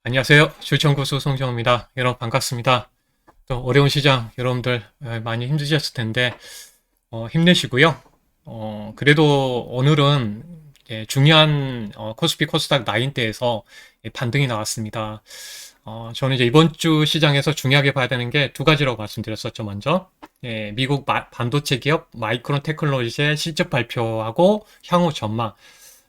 안녕하세요. 주천구수 송정호입니다. 여러분 반갑습니다. 또 어려운 시장 여러분들 많이 힘드셨을 텐데 힘내시고요. 그래도 오늘은 중요한 코스피 코스닥 9대에서 반등이 나왔습니다. 저는 이제 이번 주 시장에서 중요하게 봐야 되는 게 두 가지라고 말씀드렸었죠. 먼저 미국 반도체 기업 마이크론 테크놀로지의 실적 발표하고 향후 전망.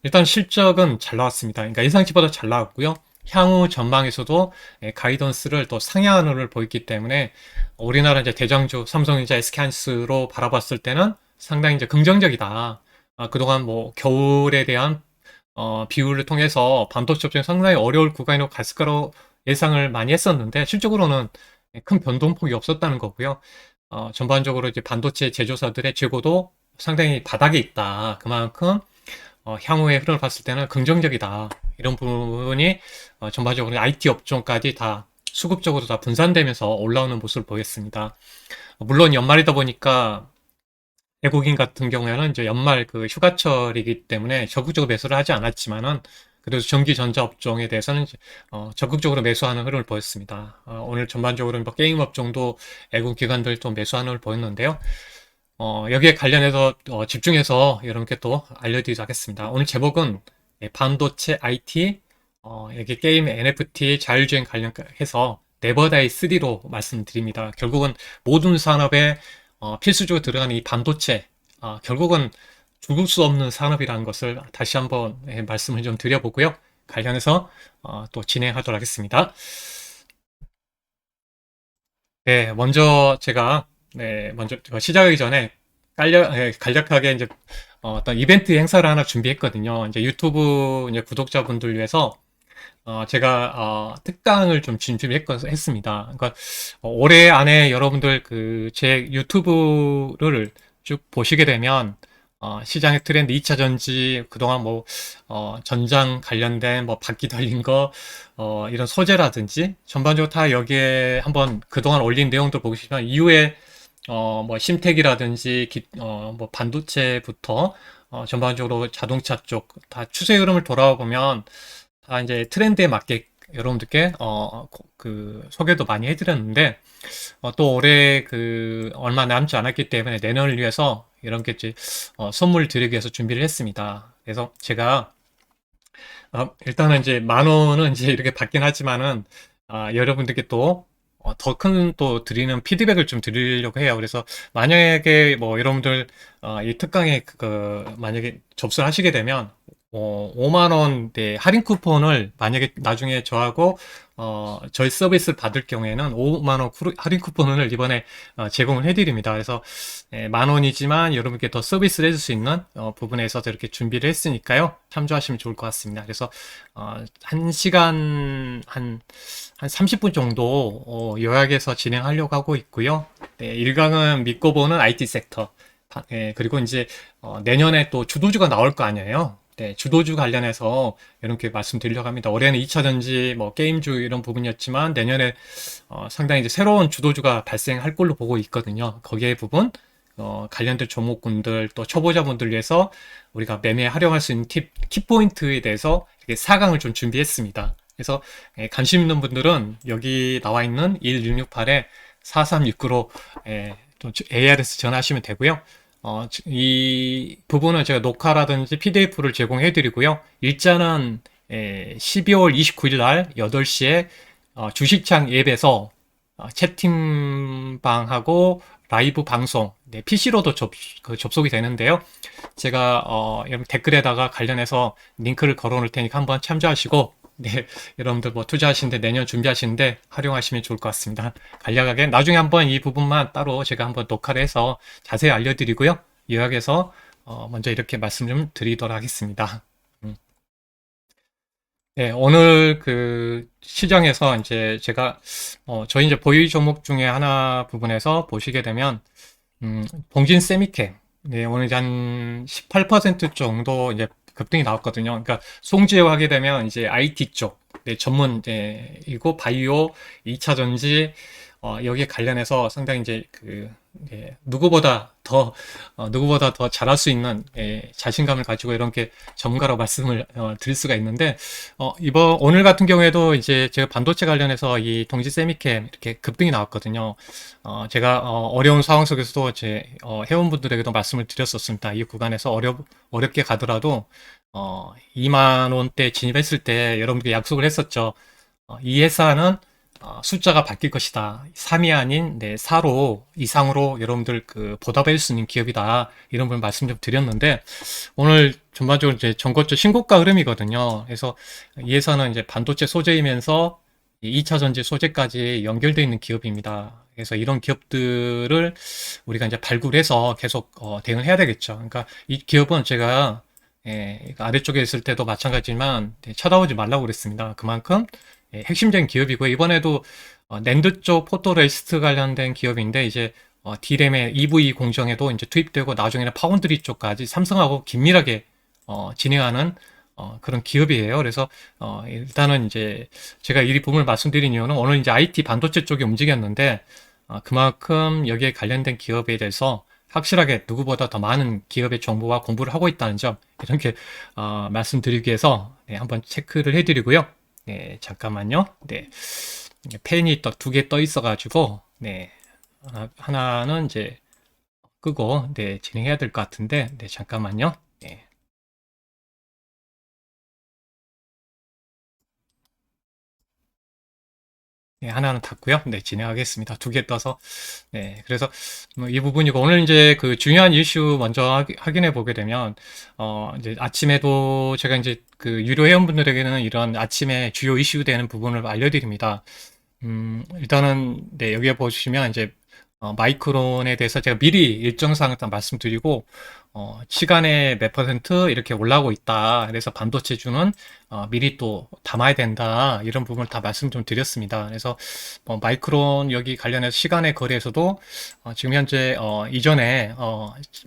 일단 실적은 잘 나왔습니다. 그러니까 예상치보다 잘 나왔고요. 향후 전망에서도 가이던스를 또 상향을 보였기 때문에 우리나라 이제 대장주 삼성전자, SK하이닉스로 바라봤을 때는 상당히 이제 긍정적이다. 그동안 뭐 겨울에 대한 비율을 통해서 반도체 업종이 상당히 어려울 구간으로 갔을 거로 예상을 많이 했었는데 실적으로는 큰 변동폭이 없었다는 거고요. 전반적으로 이제 반도체 제조사들의 재고도 상당히 바닥에 있다. 그만큼 향후의 흐름을 봤을 때는 긍정적이다. 이런 부분이 전반적으로 IT 업종까지 다 수급적으로 다 분산되면서 올라오는 모습을 보였습니다. 물론 연말이다 보니까 외국인 같은 경우에는 이제 연말 그 휴가철이기 때문에 적극적으로 매수를 하지 않았지만은 그래도 전기 전자 업종에 대해서는 적극적으로 매수하는 흐름을 보였습니다. 오늘 전반적으로 뭐 게임 업종도 외국 기관들 좀 매수하는 흐름을 보였는데요. 여기에 관련해서 집중해서 여러분께 또 알려드리도록 하겠습니다. 오늘 제목은 반도체 IT, 여기 게임 NFT 자율주행 관련해서 네버다이 3로 말씀드립니다. 결국은 모든 산업에 필수적으로 들어가는 이 반도체, 결국은 죽을 수 없는 산업이라는 것을 다시 한번 말씀을 좀 드려보고요. 관련해서 또 진행하도록 하겠습니다. 네, 먼저 제가 먼저 시작하기 전에 간략하게 이제 어떤 이벤트 행사를 하나 준비했거든요. 이제 유튜브 이제 구독자분들 위해서 제가 특강을 좀 준비했습니다. 그러니까 올해 안에 여러분들 그 제 유튜브를 쭉 보시게 되면 시장의 트렌드 2차 전지 그동안 뭐 전장 관련된 뭐 바퀴 달린 거 이런 소재라든지 전반적으로 다 여기에 한번 그동안 올린 내용들 보시면 이후에 뭐 심택이라든지 뭐 반도체부터 전반적으로 자동차 쪽 다 추세 흐름을 돌아보면 다 이제 트렌드에 맞게 여러분들께 그 소개도 많이 해드렸는데 또 올해 그 얼마 남지 않았기 때문에 내년을 위해서 이렇게 이제 선물 드리기 위해서 준비를 했습니다. 그래서 제가 일단은 이제 10,000원은 이제 이렇게 받긴 하지만은 여러분들께 또 더 큰 또 드리는 피드백을 좀 드리려고 해요. 그래서 만약에 뭐 여러분들 이 특강에 만약에 접수를 하시게 되면 5만 원대 할인 쿠폰을 만약에 나중에 저하고 저희 서비스를 받을 경우에는 5만 원 할인 쿠폰을 이번에 제공을 해드립니다. 그래서 10,000원이지만 여러분께 더 서비스를 해줄 수 있는 부분에 있어서 이렇게 준비를 했으니까요. 참조하시면 좋을 것 같습니다. 그래서 1시간 한 30분 정도 요약해서 진행하려고 하고 있고요. 네, 1강은 믿고 보는 IT 섹터. 그리고 이제 내년에 또 주도주가 나올 거 아니에요. 네, 주도주 관련해서 이렇게 말씀드리려고 합니다. 올해는 2차 전지, 뭐 게임주 이런 부분이었지만 내년에 상당히 이제 새로운 주도주가 발생할 걸로 보고 있거든요. 거기에 부분 관련된 종목군들 또 초보자분들 위해서 우리가 매매 활용할 수 있는 키포인트에 대해서 이렇게 4강을 좀 준비했습니다. 그래서 관심 있는 분들은 여기 나와 있는 1668에 4369로 좀 ARS 전화하시면 되고요. 이 부분은 제가 녹화라든지 PDF를 제공해 드리고요. 일자는 12월 29일 날 8시에 주식창 앱에서 채팅방하고 라이브 방송, PC로도 접속이 되는데요. 제가 여러분 댓글에다가 관련해서 링크를 걸어 놓을 테니까 한번 참조하시고 네, 여러분들 뭐 투자하시는데 내년 준비하시는데 활용하시면 좋을 것 같습니다. 간략하게 나중에 한번 이 부분만 따로 제가 한번 녹화를 해서 자세히 알려드리고요. 요약해서 먼저 이렇게 말씀 좀 드리도록 하겠습니다. 네, 오늘 그 시장에서 이제 제가 저희 이제 보유 종목 중에 하나 부분에서 보시게 되면 동진 세미캠 네, 오늘 이제 한 18% 정도 이제 급등이 나왔거든요. 그러니까 송지효하게 되면 이제 IT 쪽 네, 전문 이제 이고 바이오 2차 전지 여기에 관련해서 상당히 이제 예, 누구보다 더 잘할 수 있는 예, 자신감을 가지고 이렇게 전문가로 말씀을 드릴 수가 있는데, 오늘 같은 경우에도 이제 제가 반도체 관련해서 이 동지 세미캠 이렇게 급등이 나왔거든요. 제가 어려운 상황 속에서도 제 회원분들에게도 말씀을 드렸었습니다. 이 구간에서 어렵게 가더라도 2만 원대 진입했을 때 여러분께 약속을 했었죠. 이 회사는 숫자가 바뀔 것이다. 3이 아닌 4로 이상으로 여러분들 보답할 수 있는 기업이다. 이런 걸 말씀 좀 드렸는데, 오늘 전반적으로 이제 전고점 신고가 흐름이거든요. 그래서 이 회사는 이제 반도체 소재이면서 2차 전지 소재까지 연결되어 있는 기업입니다. 그래서 이런 기업들을 우리가 이제 발굴해서 계속 대응을 해야 되겠죠. 그러니까 이 기업은 제가 아래쪽에 있을 때도 마찬가지지만 쳐다보지 말라고 그랬습니다. 그만큼 핵심적인 기업이고, 이번에도 낸드 쪽 포토레시스트 관련된 기업인데, 이제 D램의 EV 공정에도 이제 투입되고, 나중에는 파운드리 쪽까지 삼성하고 긴밀하게 진행하는 그런 기업이에요. 그래서 일단은 이제 제가 이 부분을 말씀드린 이유는, 오늘 이제 IT 반도체 쪽이 움직였는데 그만큼 여기에 관련된 기업에 대해서 확실하게 누구보다 더 많은 기업의 정보와 공부를 하고 있다는 점, 이렇게 말씀드리기 위해서 한번 체크를 해드리고요. 네, 잠깐만요. 네, 펜이 두 개 떠 있어가지고, 네, 하나는 이제 끄고, 네, 진행해야 될 것 같은데, 네, 잠깐만요. 네. 네, 하나는 닫고요. 네, 진행하겠습니다. 두 개 떠서. 네, 그래서 뭐이 부분이고, 오늘 이제 중요한 이슈 먼저 확인해 보게 되면, 이제 아침에도 제가 이제 유료 회원분들에게는 이런 아침에 주요 이슈 되는 부분을 알려드립니다. 일단은, 네, 여기에 보시면 이제 마이크론에 대해서 제가 미리 일정상 일단 말씀드리고, 시간에 몇 퍼센트 이렇게 올라오고 있다. 그래서 반도체주는 미리 또 담아야 된다. 이런 부분을 다 말씀 좀 드렸습니다. 그래서 마이크론 여기 관련해서 시간의 거래에서도 지금 현재 이전에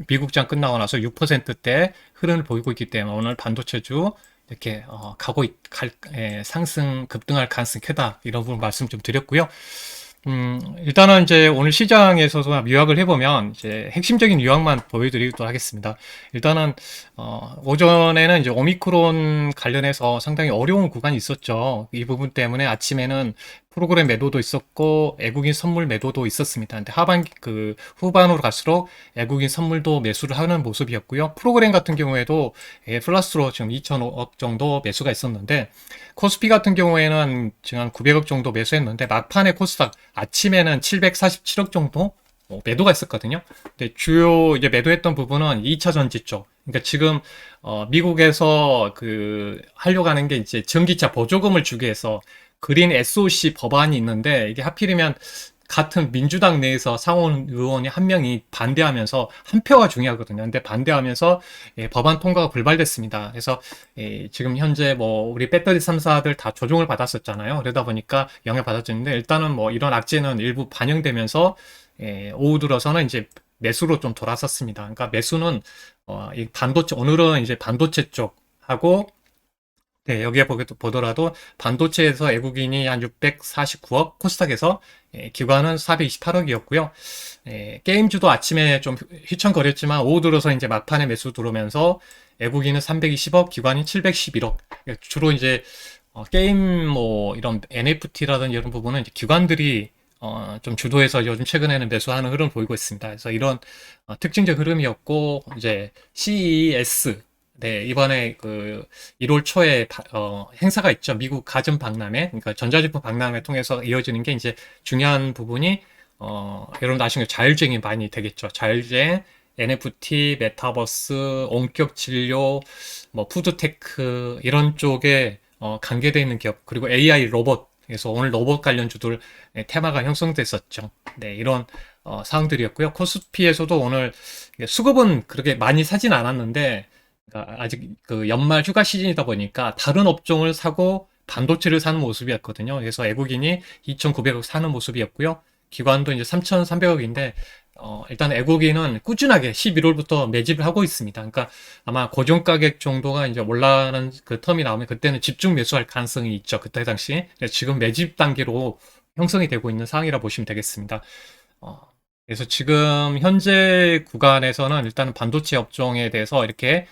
미국장 끝나고 나서 6%대 흐름을 보이고 있기 때문에 오늘 반도체주 이렇게 상승 급등할 가능성이 크다. 이런 부분 말씀 좀 드렸고요. 일단은 이제 오늘 시장에서도 요약을 해보면 이제 핵심적인 요약만 보여드리도록 하겠습니다. 일단은 오전에는 이제 오미크론 관련해서 상당히 어려운 구간이 있었죠. 이 부분 때문에 아침에는 프로그램 매도도 있었고 외국인 선물 매도도 있었습니다. 근데 후반으로 갈수록 외국인 선물도 매수를 하는 모습이었고요. 프로그램 같은 경우에도 플러스로 지금 2,000억 정도 매수가 있었는데, 코스피 같은 경우에는 지금 한 900억 정도 매수했는데, 막판에 코스닥 아침에는 747억 정도 매도가 있었거든요. 근데 주요 이제 매도했던 부분은 2차 전지 쪽. 그러니까 지금 미국에서 하려고 하는 게 이제 전기차 보조금을 주기 위해서 그린 SOC 법안이 있는데, 이게 하필이면 같은 민주당 내에서 상원 의원이 한 명이 반대하면서, 한 표가 중요하거든요. 근데 반대하면서 법안 통과가 불발됐습니다. 그래서 지금 현재 우리 배터리 3사들 다 조정을 받았었잖아요. 그러다 보니까 영향받았는데, 일단은 이런 악재는 일부 반영되면서 오후 들어서는 이제 매수로 좀 돌아섰습니다. 그러니까 매수는 이 반도체, 오늘은 이제 반도체 쪽하고, 네, 여기에 보더라도 반도체에서 외국인이 한 649억, 코스닥에서 기관은 428억이었고요. 게임주도 아침에 좀 휘청거렸지만 오후 들어서 이제 막판에 매수 들어오면서 외국인은 320억, 기관이 711억. 주로 이제 게임 이런 NFT라든지 이런 부분은 이제 기관들이 좀 주도해서 요즘 최근에는 매수하는 흐름을 보이고 있습니다. 그래서 이런 특징적 흐름이었고, 이제 CES, 네, 이번에 1월 초에 행사가 있죠. 미국 가전 박람회, 그러니까 전자제품 박람회 통해서 이어지는 게 이제 중요한 부분이, 여러분 아시는 자율주행이 많이 되겠죠. 자율주행, NFT, 메타버스, 원격 진료, 푸드테크, 이런 쪽에 관계되어 있는 기업, 그리고 AI 로봇, 그래서 오늘 로봇 관련주들 테마가 형성됐었죠. 네, 이런 사항들이었고요. 코스피에서도 오늘 수급은 그렇게 많이 사진 않았는데, 그러니까 아직 연말 휴가 시즌이다 보니까 다른 업종을 사고 반도체를 사는 모습이었거든요. 그래서 외국인이 2,900억 사는 모습이었고요. 기관도 이제 3,300억인데, 일단 외국인은 꾸준하게 11월부터 매집을 하고 있습니다. 그러니까 아마 고정 가격 정도가 이제 올라가는 텀이 나오면 그때는 집중 매수할 가능성이 있죠. 그때 당시. 지금 매집 단계로 형성이 되고 있는 상황이라 보시면 되겠습니다. 어, 그래서 지금 현재 구간에서는 일단은 반도체 업종에 대해서 이렇게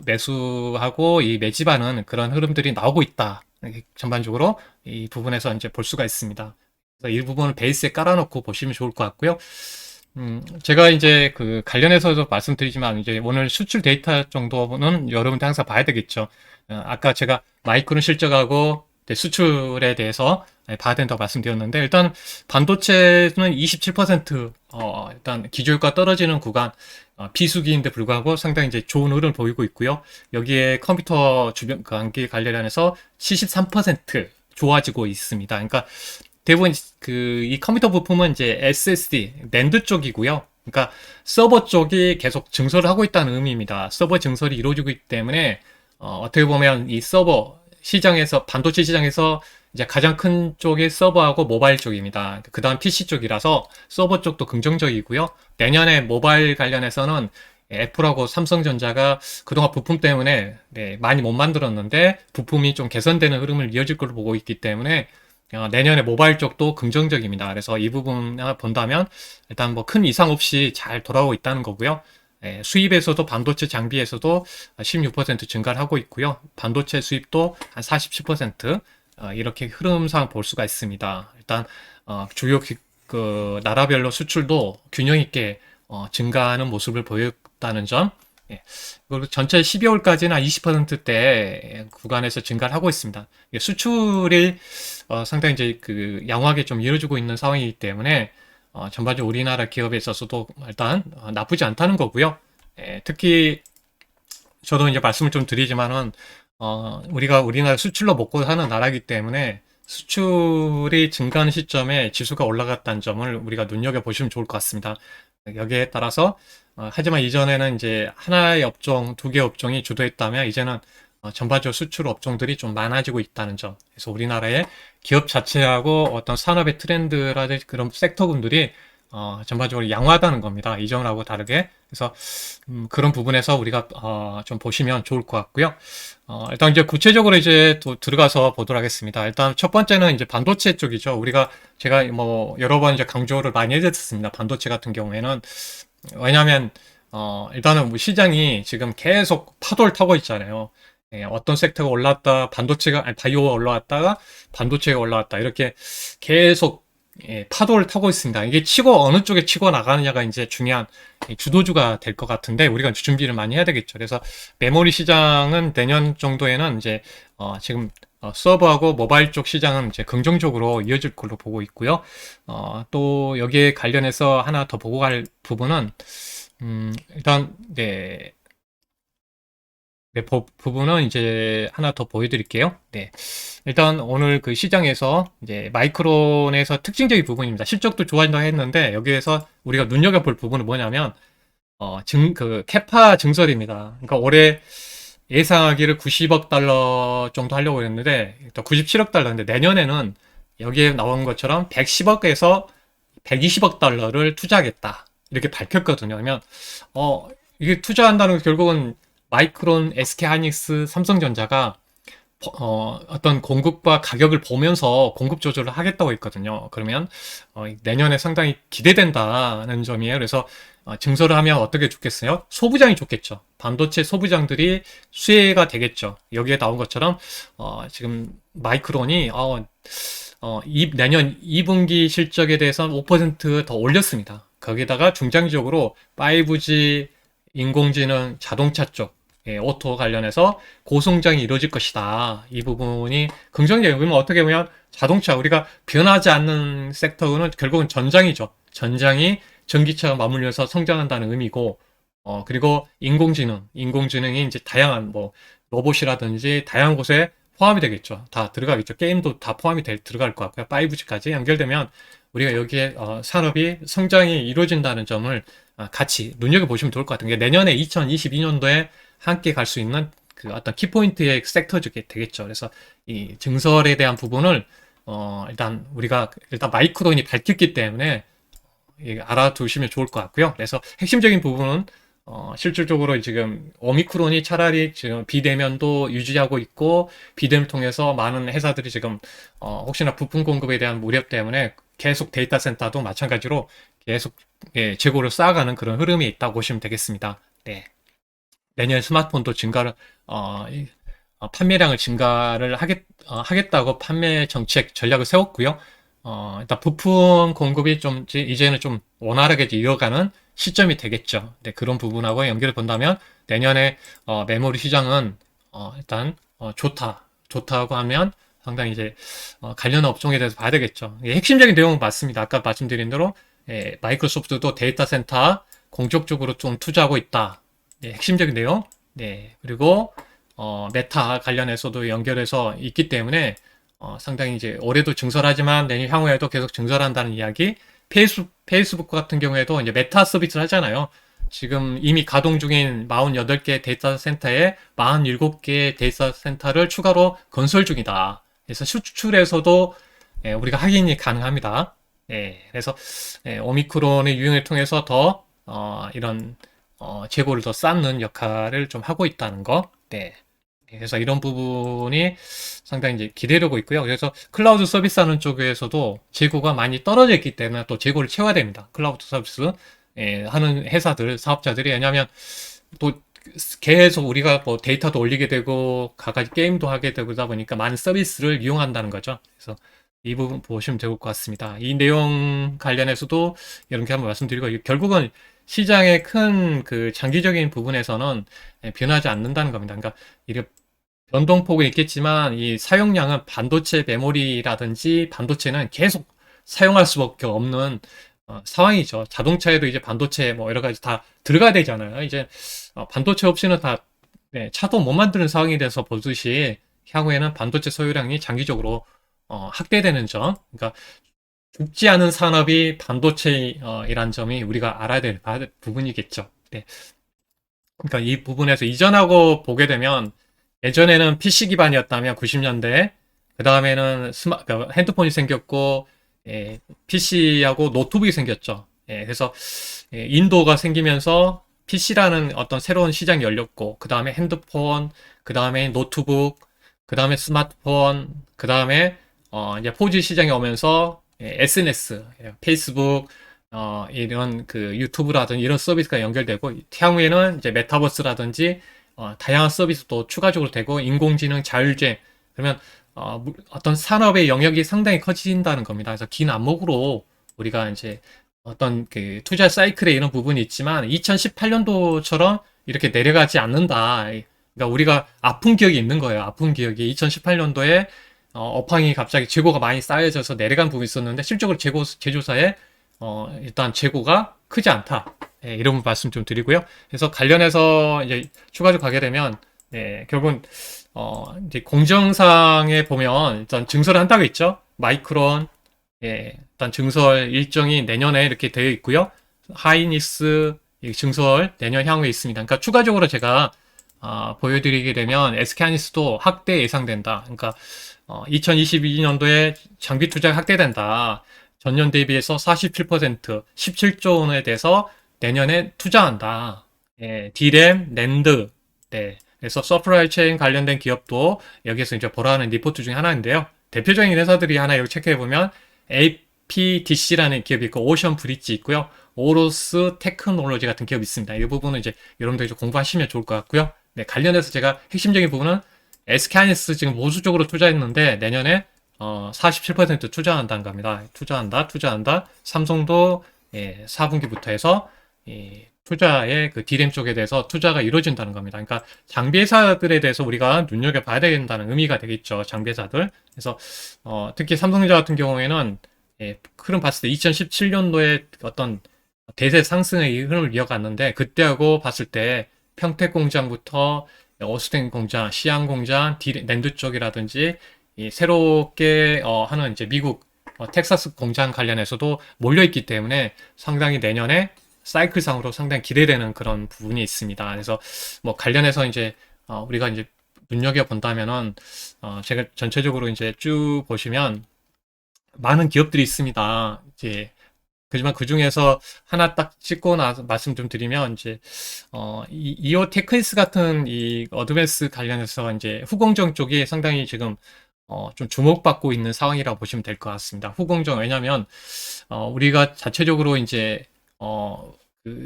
매수하고 이 매집하는 그런 흐름들이 나오고 있다. 이렇게 전반적으로 이 부분에서 이제 볼 수가 있습니다. 그래서 이 부분을 베이스에 깔아놓고 보시면 좋을 것 같고요. 제가 이제 그 관련해서도 말씀드리지만 이제 오늘 수출 데이터 정도는 여러분들 항상 봐야 되겠죠. 아까 제가 마이크론 실적하고 이제 수출에 대해서 봐야 된다고 말씀드렸는데 일단 반도체는 27% 일단 기조효과 떨어지는 구간 비수기인데 불구하고 상당히 이제 좋은 흐름을 보이고 있고요. 여기에 컴퓨터 주변 관계 관련해서 73% 좋아지고 있습니다. 그러니까 대부분 이 컴퓨터 부품은 이제 SSD, 낸드 쪽이고요. 그러니까 서버 쪽이 계속 증설을 하고 있다는 의미입니다. 서버 증설이 이루어지고 있기 때문에 어떻게 보면 이 서버 시장에서 반도체 시장에서 이제 가장 큰 쪽이 서버하고 모바일 쪽입니다. 그 다음 PC 쪽이라서 서버 쪽도 긍정적이고요. 내년에 모바일 관련해서는 애플하고 삼성전자가 그동안 부품 때문에 많이 못 만들었는데 부품이 좀 개선되는 흐름을 이어질 걸로 보고 있기 때문에 내년에 모바일 쪽도 긍정적입니다. 그래서 이 부분을 본다면 일단 뭐 큰 이상 없이 잘 돌아오고 있다는 거고요. 수입에서도 반도체 장비에서도 16% 증가를 하고 있고요. 반도체 수입도 한 47% 이렇게 흐름상 볼 수가 있습니다. 일단 주요 나라별로 수출도 균형 있게 증가하는 모습을 보였다는 점. 그리고 전체 12월까지는 한 20%대 구간에서 증가를 하고 있습니다. 수출이 상당히 이제 그 양호하게 좀 이루어지고 있는 상황이기 때문에 전반적으로 우리나라 기업에 있어서도 일단 나쁘지 않다는 거고요. 특히 저도 이제 말씀을 좀 드리지만은 우리가 우리나라 수출로 먹고 사는 나라이기 때문에 수출이 증가하는 시점에 지수가 올라갔다는 점을 우리가 눈여겨보시면 좋을 것 같습니다. 여기에 따라서 하지만 이전에는 이제 하나의 업종, 두 개 업종이 주도했다면 이제는 전반적으로 수출 업종들이 좀 많아지고 있다는 점. 그래서 우리나라의 기업 자체하고 어떤 산업의 트렌드라든지 그런 섹터군들이 전반적으로 양호하다는 겁니다. 이전하고 다르게. 그래서 그런 부분에서 우리가 좀 보시면 좋을 것 같고요. 일단 이제 구체적으로 이제 또 들어가서 보도록 하겠습니다. 일단 첫 번째는 이제 반도체 쪽이죠. 제가 뭐 여러 번 이제 강조를 많이 해드렸습니다. 반도체 같은 경우에는 왜냐하면 일단은 뭐 시장이 지금 계속 파도를 타고 있잖아요. 어떤 섹터가 올랐다, 바이오가 올라왔다가 반도체가 올라왔다 이렇게 계속 파도를 타고 있습니다. 이게 어느 쪽에 치고 나가느냐가 이제 중요한 주도주가 될 것 같은데 우리가 준비를 많이 해야 되겠죠. 그래서 메모리 시장은 내년 정도에는 이제 지금 서버하고 모바일 쪽 시장은 이제 긍정적으로 이어질 걸로 보고 있고요. 또 여기에 관련해서 하나 더 보고 갈 부분은 일단 부분은 이제 하나 더 보여드릴게요. 일단 오늘 그 시장에서 이제 마이크론에서 특징적인 부분입니다. 실적도 좋아진다고 했는데 여기에서 우리가 눈여겨볼 부분은 뭐냐면 캐파 증설입니다. 그러니까 올해 예상하기를 90억 달러 정도 하려고 했는데 또 97억 달러인데 내년에는 여기에 나온 것처럼 110억에서 120억 달러를 투자하겠다 이렇게 밝혔거든요. 그러면 이게 투자한다는 게 결국은 마이크론, SK하이닉스, 삼성전자가 어떤 공급과 가격을 보면서 공급 조절을 하겠다고 했거든요. 그러면 내년에 상당히 기대된다는 점이에요. 그래서 증설을 하면 어떻게 좋겠어요? 소부장이 좋겠죠. 반도체 소부장들이 수혜가 되겠죠. 여기에 나온 것처럼 지금 마이크론이 내년 2분기 실적에 대해서 5%더 올렸습니다. 거기다가 중장기적으로 5G, 인공지능, 자동차 쪽 오토 관련해서 고성장이 이루어질 것이다. 이 부분이 긍정적이고 그러면 어떻게 보면 자동차 우리가 변하지 않는 섹터는 결국은 전장이죠. 전장이 전기차와 맞물려서 성장한다는 의미고 그리고 인공지능이 이제 다양한 뭐 로봇이라든지 다양한 곳에 포함이 되겠죠. 다 들어가겠죠. 게임도 다 포함이 들어갈 것 같고요. 5G까지 연결되면 우리가 여기에 산업이 성장이 이루어진다는 점을 같이 눈여겨보시면 좋을 것 같은 게 내년에 2022년도에 함께 갈 수 있는 그 어떤 키포인트의 섹터적이 되겠죠. 그래서 이 증설에 대한 부분을 일단 마이크론이 밝혔기 때문에 알아두시면 좋을 것 같고요. 그래서 핵심적인 부분은 실질적으로 지금 오미크론이 차라리 지금 비대면도 유지하고 있고, 비대면을 통해서 많은 회사들이 지금, 혹시나 부품 공급에 대한 우려 때문에 계속 데이터 센터도 마찬가지로 계속, 예, 재고를 쌓아가는 그런 흐름이 있다고 보시면 되겠습니다. 네. 내년 스마트폰도 증가를, 판매량을 증가를 하겠다고 판매 정책 전략을 세웠고요. 일단 부품 공급이 좀, 이제는 좀 원활하게 이어가는 시점이 되겠죠. 네, 그런 부분하고 연결을 본다면 내년에 메모리 시장은 일단 좋다고 하면 상당히 이제 관련 업종에 대해서 봐야 되겠죠. 예, 핵심적인 내용은 맞습니다. 아까 말씀드린 대로 예, 마이크로소프트도 데이터 센터 공격적으로 좀 투자하고 있다. 네, 핵심적인 내용. 네, 그리고 메타 관련해서도 연결해서 있기 때문에 상당히 이제 올해도 증설하지만 내년 향후에도 계속 증설한다는 이야기. 페이스북 같은 경우에도 이제 메타 서비스를 하잖아요. 지금 이미 가동 중인 48개 데이터 센터에 47개 데이터 센터를 추가로 건설 중이다. 그래서 수출에서도 우리가 확인이 가능합니다. 그래서 오미크론의 유행을 통해서 더 이런 재고를 더 쌓는 역할을 좀 하고 있다는 거. 네. 그래서 이런 부분이 상당히 이제 기대되고 있고요. 그래서 클라우드 서비스 하는 쪽에서도 재고가 많이 떨어져 있기 때문에 또 재고를 채워야 됩니다. 클라우드 서비스 하는 회사들, 사업자들이. 왜냐하면 또 계속 우리가 뭐 데이터도 올리게 되고 각가지 게임도 하게 되다 보니까 많은 서비스를 이용한다는 거죠. 그래서 이 부분 보시면 될 것 같습니다. 이 내용 관련해서도 이렇게 한번 말씀드리고, 결국은 시장의 큰 그 장기적인 부분에서는 변하지 않는다는 겁니다. 그러니까 이게 변동폭은 있겠지만 이 사용량은 반도체 메모리라든지 반도체는 계속 사용할 수밖에 없는 상황이죠. 자동차에도 이제 반도체 뭐 여러 가지 다 들어가야 되잖아요. 이제 반도체 없이는 다 차도 못 만드는 상황이 돼서 보듯이 향후에는 반도체 소유량이 장기적으로 확대되는 점. 그러니까 죽지 않은 산업이 반도체이란 점이 우리가 알아야 될 부분이겠죠. 네. 그러니까 이 부분에서 이전하고 보게 되면 예전에는 PC 기반이었다면 90년대 그 다음에는 핸드폰이 생겼고 PC하고 노트북이 생겼죠. 그래서 인도가 생기면서 PC라는 어떤 새로운 시장이 열렸고 그 다음에 핸드폰, 그 다음에 노트북, 그 다음에 스마트폰, 그 다음에 이제 4G 시장이 오면서 SNS, 페이스북, 이런 그 유튜브라든지 이런 서비스가 연결되고 향후에는 이제 메타버스라든지 다양한 서비스도 추가적으로 되고 인공지능, 자율주행 그러면 어떤 산업의 영역이 상당히 커진다는 겁니다. 그래서 긴 안목으로 우리가 이제 어떤 그 투자 사이클에 이런 부분이 있지만 2018년도처럼 이렇게 내려가지 않는다. 그러니까 우리가 아픈 기억이 있는 거예요. 아픈 기억이 2018년도에 업황이 갑자기 재고가 많이 쌓여져서 내려간 부분이 있었는데 실적으로 제조사에 일단 재고가 크지 않다. 이런 말씀 좀 드리고요. 그래서 관련해서 이제 추가적으로 가게 되면 결국은 이제 공정상에 보면 일단 증설을 한다고 있죠. 마이크론 일단 증설 일정이 내년에 이렇게 되어 있고요. 하이닉스 증설 내년 향후에 있습니다. 그러니까 추가적으로 제가 보여드리게 되면 SK하이닉스도 확대 예상된다. 그러니까 2022년도에 장비 투자가 확대된다. 전년 대비해서 47%, 17조 원에 대해서 내년에 투자한다. D램, 낸드, 그래서 서프라이 체인 관련된 기업도 여기에서 이제 보라는 리포트 중에 하나인데요. 대표적인 회사들이 하나 여기 체크해보면 APDC라는 기업이 있고 오션 브릿지 있고요. 오로스 테크놀로지 같은 기업이 있습니다. 이 부분은 이제 여러분들이 좀 공부하시면 좋을 것 같고요. 관련해서 제가 핵심적인 부분은 SK하이닉스 지금 보수적으로 투자했는데 내년에 47% 투자한다는 겁니다. 투자한다. 삼성도 4분기부터 해서 투자의 그 D램 쪽에 대해서 투자가 이루어진다는 겁니다. 그러니까 장비회사들에 대해서 우리가 눈여겨봐야 된다는 의미가 되겠죠. 장비회사들. 그래서 특히 삼성전자 같은 경우에는 흐름 봤을 때 2017년도에 어떤 대세 상승의 흐름을 이어갔는데 그때하고 봤을 때 평택 공장부터 오스틴 공장, 시안 공장, 낸드 쪽이라든지 새롭게 하는 이제 미국 텍사스 공장 관련해서도 몰려있기 때문에 상당히 내년에 사이클상으로 상당히 기대되는 그런 부분이 있습니다. 그래서 뭐 관련해서 이제 우리가 이제 눈여겨 본다면은 제가 전체적으로 이제 쭉 보시면 많은 기업들이 있습니다. 이제 그지만 그 중에서 하나 딱 찍고 나서 말씀 좀 드리면, 이제, 이오 테크니스 같은 이 어드밴스 관련해서 이제 후공정 쪽이 상당히 지금, 좀 주목받고 있는 상황이라고 보시면 될 것 같습니다. 후공정, 왜냐면, 우리가 자체적으로 이제,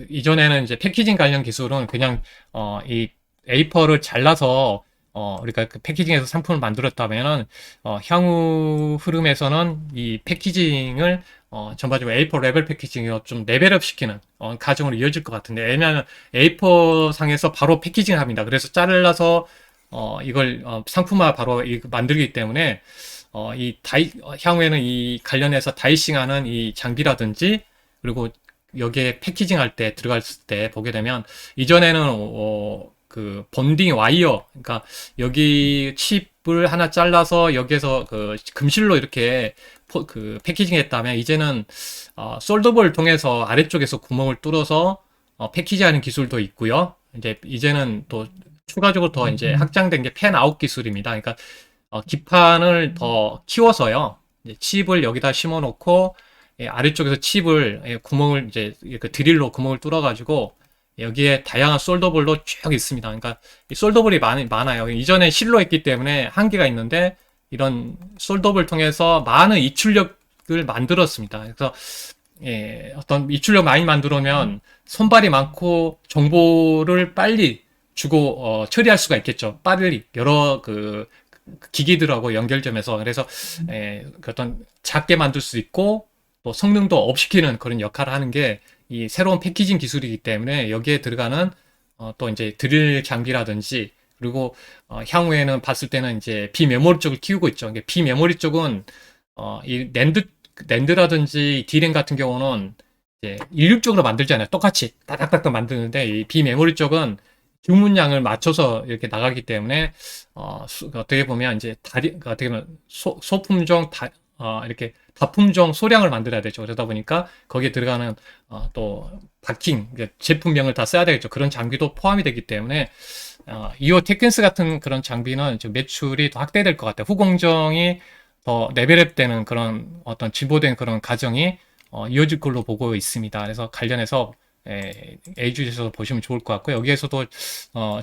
이전에는 이제 패키징 관련 기술은 그냥, 이 A4를 잘라서, 우리가 그 패키징에서 상품을 만들었다면은, 향후 흐름에서는 이 패키징을 전반적으로 A4 레벨 패키징을 좀 레벨업 시키는 과정으로 이어질 것 같은데, 왜냐하면 A4 상에서 바로 패키징을 합니다. 그래서 잘라서 이걸 상품화 바로 만들기 때문에 향후에는 이 관련해서 다이싱하는 이 장비라든지, 그리고 여기에 패키징 할 때 들어갔을 때 보게 되면, 이전에는 그 본딩 와이어, 그러니까 여기 칩을 하나 잘라서 여기에서 그 금실로 이렇게 그 패키징 했다면, 이제는 솔더볼을 통해서 아래쪽에서 구멍을 뚫어서 패키지하는 기술도 있고요. 이제는 또 추가적으로 더 이제 확장된 게 팬아웃 기술입니다. 그러니까 기판을 더 키워서요, 이제 칩을 여기다 심어 놓고 아래쪽에서 칩을 구멍을 이제 그 드릴로 구멍을 뚫어 가지고 여기에 다양한 솔더볼로 쭉 있습니다. 그러니까 이 솔더볼이 많아요. 이전에 실로 했기 때문에 한계가 있는데, 이런 솔더볼 통해서 많은 이출력을 만들었습니다. 그래서 어떤 이출력 많이 만들어면 손발이 많고 정보를 빨리 주고 처리할 수가 있겠죠. 빨리 여러 그 기기들하고 연결점에서. 그래서 그 어떤 작게 만들 수 있고 또 성능도 업시키는 그런 역할을 하는 게 이 새로운 패키징 기술이기 때문에, 여기에 들어가는 또 이제 드릴 장비라든지, 그리고 향후에는 봤을 때는 이제 비메모리 쪽을 키우고 있죠. 비메모리 쪽은 이 낸드라든지 D램 같은 경우는 이제 일률적으로 만들잖아요. 똑같이 따닥따닥 만드는데, 이 비메모리 쪽은 주문량을 맞춰서 이렇게 나가기 때문에 어떻게 보면 이제 어떻게 보면 소품종 이렇게 다품종 소량을 만들어야 되죠. 그러다 보니까 거기에 들어가는 또 바킹, 제품명을 다 써야 되겠죠. 그런 장비도 포함이 되기 때문에 이오 테크니스 같은 그런 장비는 매출이 더 확대될 것 같아요. 후공정이 더 레벨업 되는 그런 어떤 진보된 그런 과정이 이어질 걸로 보고 있습니다. 그래서 관련해서 A주에서 보시면 좋을 것 같고, 여기에서도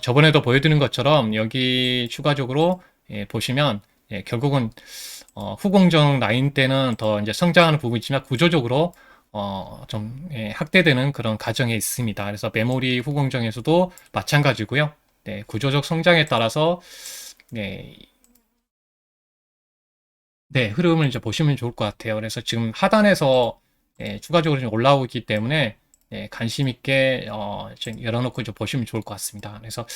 저번에도 보여드린 것처럼 여기 추가적으로 보시면 결국은 후공정 라인 때는 더 이제 성장하는 부분이 있지만, 구조적으로 좀 확대되는 그런 과정에 있습니다. 그래서 메모리 후공정에서도 마찬가지고요. 네, 구조적 성장에 따라서 네, 네, 흐름을 이제 보시면 좋을 것 같아요. 그래서 지금 하단에서 추가적으로 좀 올라오고 있기 때문에 관심 있게 좀 열어놓고 이제 보시면 좋을 것 같습니다. 그래서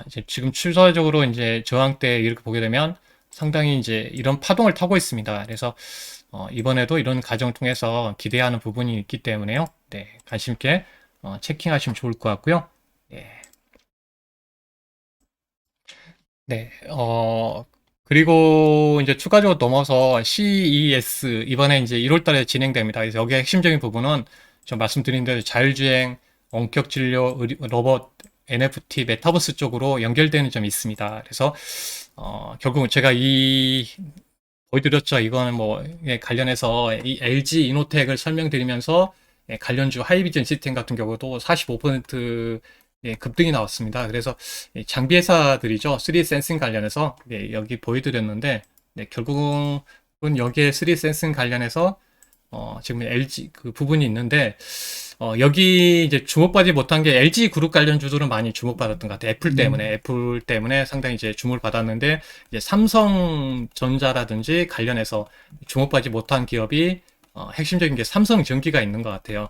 이제 지금 추세적으로 이제 저항대 이렇게 보게 되면 상당히 이제 이런 파동을 타고 있습니다. 그래서 이번에도 이런 과정을 통해서 기대하는 부분이 있기 때문에요. 네, 관심 있게 체킹하시면 좋을 것 같고요. 네, 네, 그리고 이제 추가적으로 넘어서 CES 이번에 이제 1월 달에 진행됩니다. 그래서 여기에 핵심적인 부분은 좀 말씀드린 대로 자율주행, 원격 진료, 로봇, NFT, 메타버스 쪽으로 연결되는 점이 있습니다. 그래서 결국은 제가 보여드렸죠. 이거는 뭐 관련해서 이 LG 이노텍을 설명드리면서 관련주 하이비전 시스템 같은 경우도 45% 급등이 나왔습니다. 그래서 장비 회사들이죠. 3D 센싱 관련해서 여기 보여드렸는데, 결국은 여기에 3D 센싱 관련해서 지금 LG 그 부분이 있는데, 여기 이제 주목받지 못한 게 LG 그룹 관련 주들은 많이 주목받았던 것 같아요. 애플 때문에 상당히 이제 주목을 받았는데, 이제 삼성전자라든지 관련해서 주목받지 못한 기업이 핵심적인 게 삼성전기가 있는 것 같아요.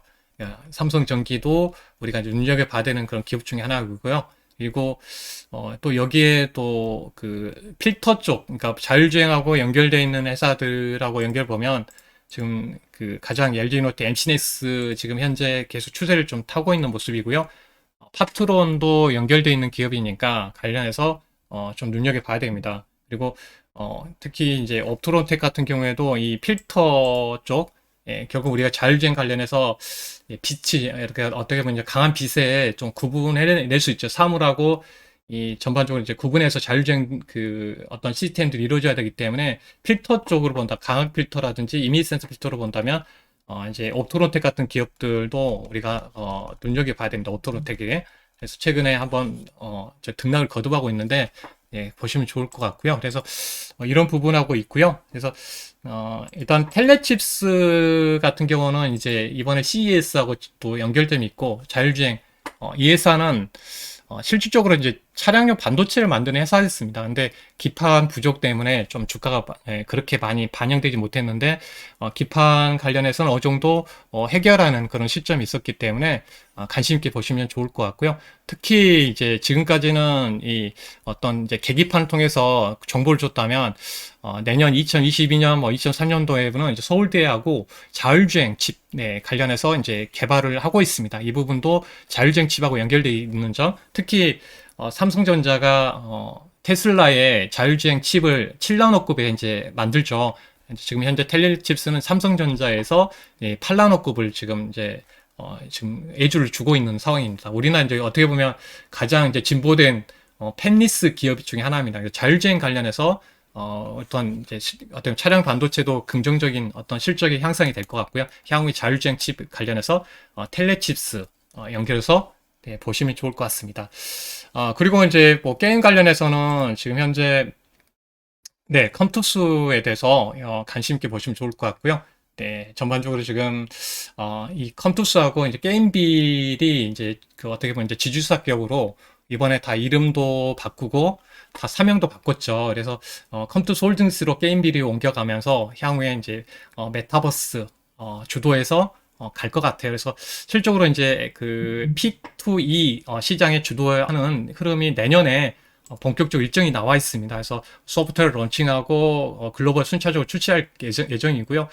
삼성전기도 우리가 이제 눈여겨봐야 되는 그런 기업 중에 하나고요. 그리고 또 여기에 또 그 필터 쪽, 그러니까 자율주행하고 연결되어 있는 회사들하고 연결 보면, 지금 그 가장 LG노트, MC넥스 지금 현재 계속 추세를 좀 타고 있는 모습이고요. 파트론도 연결되어 있는 기업이니까 관련해서 좀 눈여겨봐야 됩니다. 그리고 특히 이제 옵토론텍 같은 경우에도 이 필터 쪽, 결국 우리가 자율주행 관련해서 빛이 이렇게 어떻게 보면 이제 강한 빛에 좀 구분해낼 수 있죠. 사물하고 이 전반적으로 이제 구분해서 자율주행 그 어떤 시스템들이 이루어져야 되기 때문에, 필터 쪽으로 본다, 강한 필터라든지 이미지 센서 필터로 본다면 이제 옵토로텍 같은 기업들도 우리가 눈여겨봐야 됩니다. 옵토로텍에. 그래서 최근에 한번 저 등락을 거듭하고 있는데 예, 보시면 좋을 것 같고요. 그래서 이런 부분하고 있고요. 그래서 일단 텔레칩스 같은 경우는 이제 이번에 CES하고 또 연결됨이 있고 자율주행 이 회사는 실질적으로 이제 차량용 반도체를 만드는 회사였습니다. 근데 기판 부족 때문에 좀 주가가 그렇게 많이 반영되지 못했는데 기판 관련해서는 어느 정도 해결하는 그런 시점이 있었기 때문에 관심 있게 보시면 좋을 것 같고요. 특히 이제 지금까지는 이 어떤 이제 계기판을 통해서 정보를 줬다면 내년 2022년 뭐 2003년도에는 이제 서울대하고 자율주행 칩 관련해서 이제 개발을 하고 있습니다. 이 부분도 자율주행 칩하고 연결되어 있는 점, 특히 삼성전자가 테슬라의 자율주행 칩을 7나노급에 이제 만들죠. 지금 현재 텔레칩스는 삼성전자에서 8나노급을 지금 이제 지금 애주를 주고 있는 상황입니다. 우리나라 이제 어떻게 보면 가장 이제 진보된 팹리스 기업 중에 하나입니다. 자율주행 관련해서 어떤 이제 어떤 차량 반도체도 긍정적인 어떤 실적이 향상이 될 것 같고요. 향후에 자율주행 칩 관련해서 텔레칩스 연결해서 보시면 좋을 것 같습니다. 그리고 이제 뭐 게임 관련해서는 지금 현재 컴투스에 대해서 관심 있게 보시면 좋을 것 같고요. 네, 전반적으로 지금 이 컴투스하고 이제 게임빌이 이제 그 어떻게 보면 이제 지주사 기업으로 이번에 다 이름도 바꾸고 다 사명도 바꿨죠. 그래서 컴투스 홀딩스로 게임빌이 옮겨가면서 향후에 이제 메타버스 주도해서 갈 것 같아요. 그래서 실적으로 이제 그 P2E 시장에 주도하는 흐름이 내년에 본격적으로 일정이 나와 있습니다. 그래서 소프트웨어를 런칭하고 글로벌 순차적으로 출시할 예정이고요.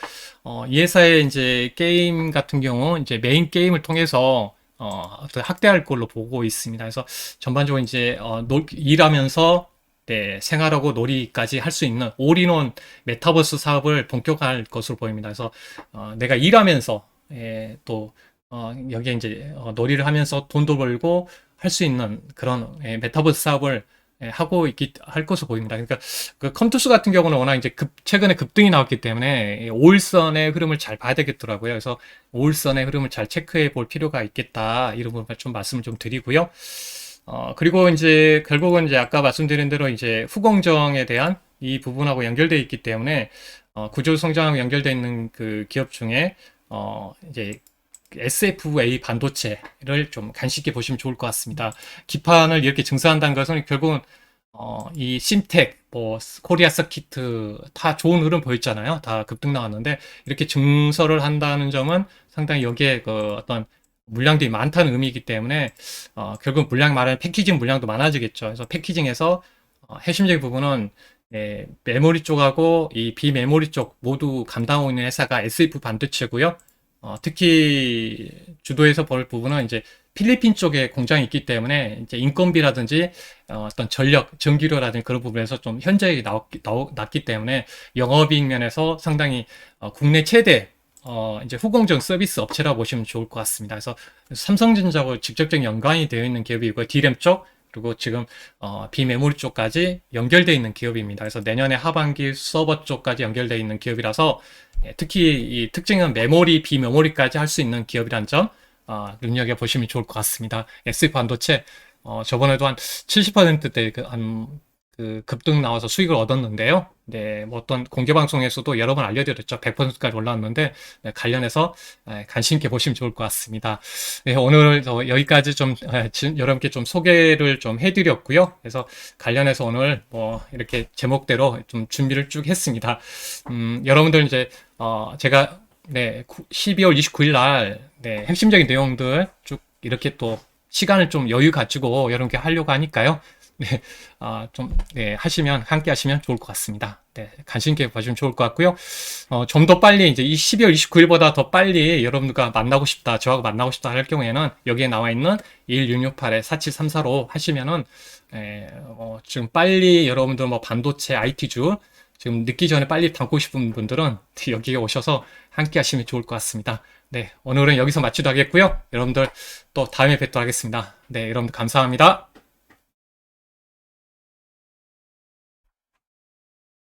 이 회사의 이제 게임 같은 경우 이제 메인 게임을 통해서 확대할 걸로 보고 있습니다. 그래서 전반적으로 이제 일하면서 생활하고 놀이까지 할 수 있는 올인원 메타버스 사업을 본격화할 것으로 보입니다. 그래서 내가 일하면서 또 여기에 이제 놀이를 하면서 돈도 벌고 할 수 있는 그런 메타버스 사업을 할 것으로 보입니다. 그러니까 그 컴투스 같은 경우는 워낙 이제 최근에 급등이 나왔기 때문에 5일선의 흐름을 잘 봐야 되겠더라고요. 그래서 5일선의 흐름을 잘 체크해 볼 필요가 있겠다. 이런 부분 좀 말씀을 좀 드리고요. 그리고 이제 결국은 이제 아까 말씀드린 대로 이제 후공정에 대한 이 부분하고 연결되어 있기 때문에 구조 성장하고 연결되어 있는 그 기업 중에 이제 SFA 반도체를 좀 관심 있게 보시면 좋을 것 같습니다. 기판을 이렇게 증설한다는 것은 결국은 이 심텍, 뭐 코리아 서키트 다 좋은 흐름 보였잖아요. 다 급등 나왔는데 이렇게 증설을 한다는 점은 상당히 여기에 그 어떤 물량들이 많다는 의미이기 때문에 결국 물량 많은 패키징 물량도 많아지겠죠. 그래서 패키징에서 핵심적인 부분은 메모리 쪽하고 이 비메모리 쪽 모두 감당하고 있는 회사가 SF 반도체고요. 특히 주도해서 볼 부분은 이제 필리핀 쪽에 공장이 있기 때문에 이제 인건비라든지 어떤 전력, 전기료라든지 그런 부분에서 좀 현저하게 낮기 때문에 영업이익 면에서 상당히 국내 최대 이제 후공정 서비스 업체라고 보시면 좋을 것 같습니다. 그래서 삼성전자하고 직접적인 연관이 되어 있는 기업이고 D램 쪽 그리고 지금 비메모리 쪽까지 연결되어 있는 기업입니다. 그래서 내년에 하반기 서버 쪽까지 연결되어 있는 기업이라서 특히 이 특징은 메모리, 비메모리까지 할 수 있는 기업이란 점 눈여겨보시면 좋을 것 같습니다. SF 반도체 저번에도 한 70%대 그 급등 나와서 수익을 얻었는데요. 뭐 어떤 공개 방송에서도 여러 번 알려드렸죠. 100%까지 올라왔는데 관련해서 관심 있게 보시면 좋을 것 같습니다. 오늘 여기까지 좀 여러분께 좀 소개를 좀 해드렸고요. 그래서 관련해서 오늘 뭐 이렇게 제목대로 좀 준비를 쭉 했습니다. 여러분들 이제 제가 12월 29일 날 핵심적인 내용들 쭉 이렇게 또 시간을 좀 여유 가지고 여러분께 하려고 하니까요. 함께 하시면 좋을 것 같습니다. 관심 있게 봐주면 좋을 것 같고요. 좀 더 빨리, 이제 이 12월 29일보다 더 빨리 여러분들과 만나고 싶다, 저하고 만나고 싶다 할 경우에는 여기에 나와 있는 1668-4734로 하시면은, 지금 빨리 여러분들 뭐 반도체, IT주, 지금 늦기 전에 빨리 담고 싶은 분들은 여기에 오셔서 함께 하시면 좋을 것 같습니다. 오늘은 여기서 마치도록 하겠고요. 여러분들 또 다음에 뵙도록 하겠습니다. 여러분들 감사합니다.